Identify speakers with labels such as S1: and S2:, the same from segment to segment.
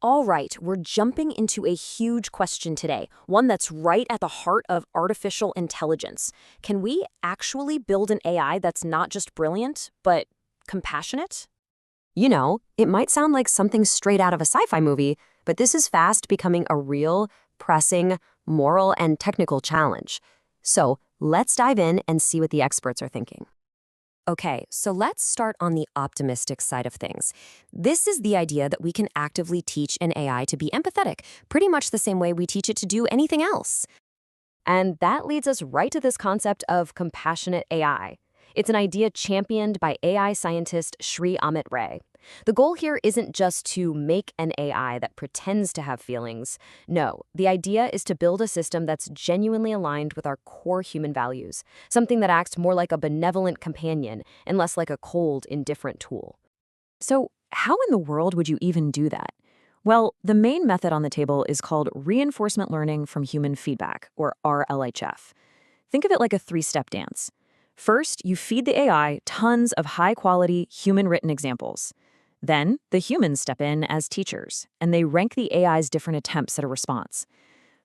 S1: All right, we're jumping into a huge question today, one that's right at the heart of artificial intelligence. Can we actually build an AI that's not just brilliant, but compassionate?
S2: It might sound like something straight out of a sci-fi movie, but this is fast becoming a real, pressing, moral and technical challenge. So let's dive in and see what the experts are thinking. Okay, so let's start on the optimistic side of things. This is the idea that we can actively teach an AI to be empathetic, pretty much the same way we teach it to do anything else. And that leads us right to this concept of compassionate AI. It's an idea championed by AI scientist Sri Amit Ray. The goal here isn't just to make an AI that pretends to have feelings. No, the idea is to build a system that's genuinely aligned with our core human values, something that acts more like a benevolent companion and less like a cold, indifferent tool.
S1: So, how in the world would you even do that? Well, the main method on the table is called reinforcement learning from human feedback, or RLHF. Think of it like a three-step dance. First, you feed the AI tons of high-quality, human-written examples. Then, the humans step in as teachers, and they rank the AI's different attempts at a response.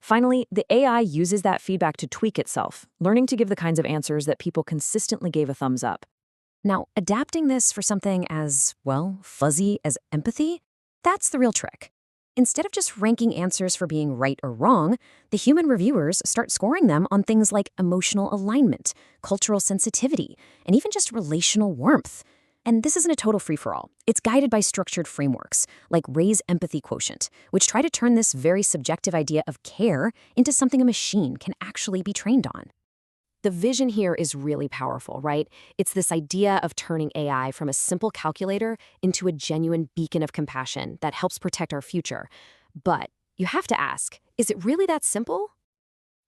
S1: Finally, the AI uses that feedback to tweak itself, learning to give the kinds of answers that people consistently gave a thumbs up. Now, adapting this for something as, well, fuzzy as empathy, that's the real trick. Instead of just ranking answers for being right or wrong, the human reviewers start scoring them on things like emotional alignment, cultural sensitivity, and even just relational warmth. And this isn't a total free-for-all. It's guided by structured frameworks, like Ray's empathy quotient, which try to turn this very subjective idea of care into something a machine can actually be trained on. The vision here is really powerful, right? It's this idea of turning AI from a simple calculator into a genuine beacon of compassion that helps protect our future. But you have to ask, is it really that simple?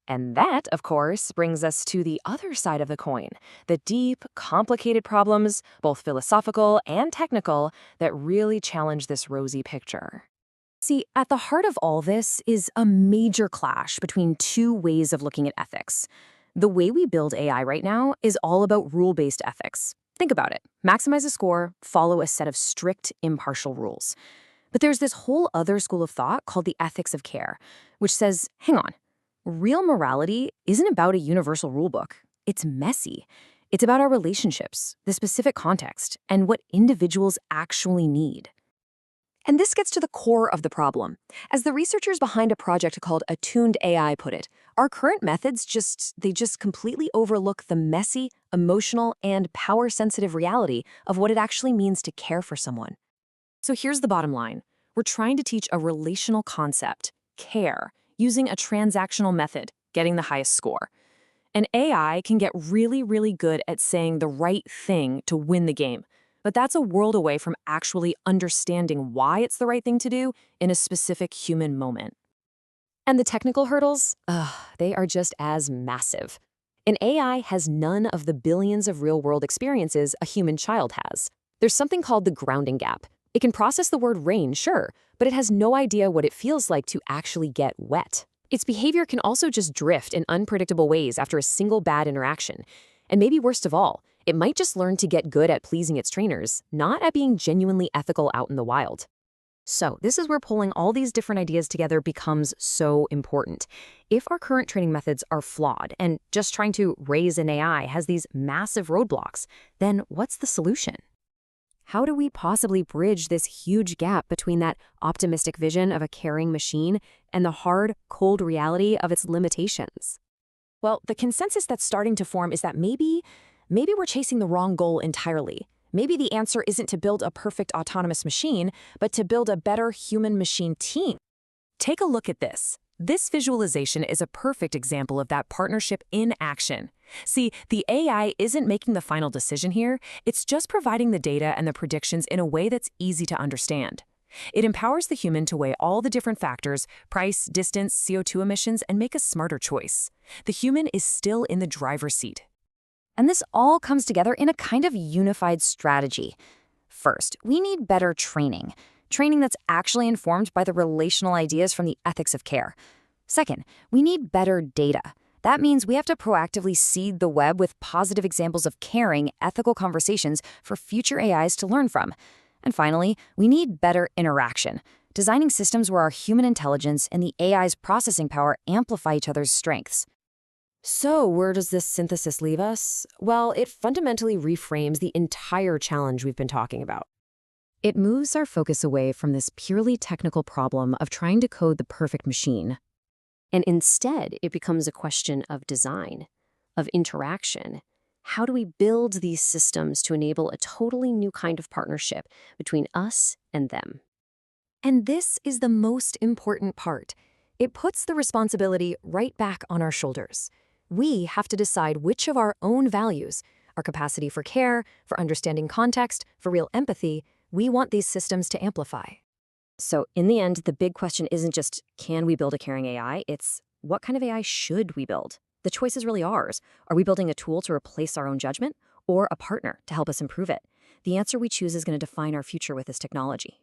S1: And that, of course, brings us to the other side of the coin, the deep, complicated problems, both philosophical and technical, that really challenge this rosy picture. See, at the heart of all this is a major clash between two ways of looking at ethics. The way we build AI right now is all about rule-based ethics. Think about it. Maximize a score, follow a set of strict, impartial rules. But there's this whole other school of thought called the ethics of care, which says, hang on, real morality isn't about a universal rulebook. It's messy. It's about our relationships, the specific context, and what individuals actually need. And this gets to the core of the problem. As the researchers behind a project called Attuned AI put it, our current methods just completely overlook the messy, emotional, and power-sensitive reality of what it actually means to care for someone. So here's the bottom line. We're trying to teach a relational concept, care, using a transactional method, getting the highest score. An AI can get really, really good at saying the right thing to win the game. But that's a world away from actually understanding why it's the right thing to do in a specific human moment. And the technical hurdles, they are just as massive. An AI has none of the billions of real-world experiences a human child has. There's something called the grounding gap. It can process the word rain, sure, but it has no idea what it feels like to actually get wet. Its behavior can also just drift in unpredictable ways after a single bad interaction. And maybe worst of all, it might just learn to get good at pleasing its trainers, not at being genuinely ethical out in the wild. So this is where pulling all these different ideas together becomes so important. If our current training methods are flawed and just trying to raise an AI has these massive roadblocks, then what's the solution? How do we possibly bridge this huge gap between that optimistic vision of a caring machine and the hard, cold reality of its limitations? Well, the consensus that's starting to form is that maybe we're chasing the wrong goal entirely. Maybe the answer isn't to build a perfect autonomous machine, but to build a better human-machine team. Take a look at this. This visualization is a perfect example of that partnership in action. See, the AI isn't making the final decision here, it's just providing the data and the predictions in a way that's easy to understand. It empowers the human to weigh all the different factors, price, distance, CO2 emissions, and make a smarter choice. The human is still in the driver's seat. And this all comes together in a kind of unified strategy. First, we need better training that's actually informed by the relational ideas from the ethics of care. Second, we need better data. That means we have to proactively seed the web with positive examples of caring, ethical conversations for future AIs to learn from. And finally, we need better interaction.
S3: designing systems where our human intelligence and the AI's processing power amplify each other's strengths.
S2: So, where does this synthesis leave us? Well, it fundamentally reframes the entire challenge we've been talking about.
S1: It moves our focus away from this purely technical problem of trying to code the perfect machine.
S2: And instead, it becomes a question of design, of interaction. How do we build these systems to enable a totally new kind of partnership between us and them?
S1: And this is the most important part. It puts the responsibility right back on our shoulders. We have to decide which of our own values, our capacity for care, for understanding context, for real empathy, we want these systems to amplify.
S3: So in the end, the big question isn't just, can we build a caring AI? It's, what kind of AI should we build? The choice is really ours. Are we building a tool to replace our own judgment or a partner to help us improve it? The answer we choose is going to define our future with this technology.